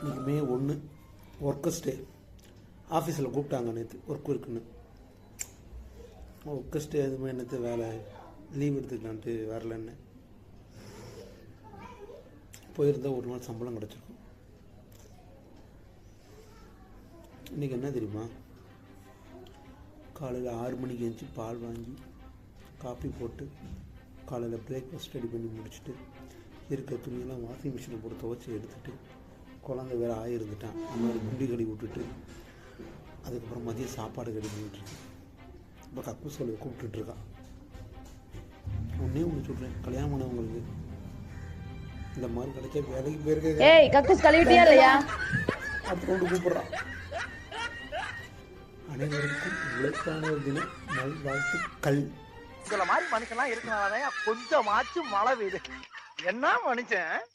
இன்றைக்கி மே 1 ஒர்க்கர்ஸ் டே. ஆஃபீஸில் கூப்பிட்டாங்க நேற்று ஒர்க் இருக்குன்னு. ஒர்க்கர்ஸ் டே அதுமாதிரி நேற்று வேலை லீவ் எடுத்துக்கலான்ட்டு வரலன்னு போயிருந்தால் ஒரு நாள் சம்பளம் கிடச்சிருக்கும். இன்றைக்கி என்ன தெரியுமா, காலையில் 6 மணிக்கு எழுந்துச்சி பால் வாங்கி காஃபி போட்டு காலையில் பிரேக்ஃபாஸ்ட் ரெடி பண்ணி முடிச்சுட்டு இருக்கிற துணியெல்லாம் வாஷிங் மிஷினை போட்டு துவைச்சி எடுத்துகிட்டு குழந்தை வேறு ஆகிருந்துட்டான், அதனால குண்டி கடி விட்டுட்டு அதுக்கப்புறம் மதியம் சாப்பாடு கடி பண்ணிட்டுருக்கேன். இப்போ கப்பு சொல்லி கூப்பிட்டுருக்கான். ஒன்றே ஒன்று சொல்கிறேன், கல்யாணம் பண்ணவங்களுக்கு இந்த மாதிரி கிடைச்ச வேலைக்கு போயிருக்க அப்புறம் கூப்பிட்றான். அனைவருக்கும் உழைப்பான தின நல்வாழ்த்துக்கள். சில மாதிரி மனுஷன்லாம் இருக்கனாலதான் கொஞ்சமாச்சும் மழை பெய்யுது. என்ன மனுஷன்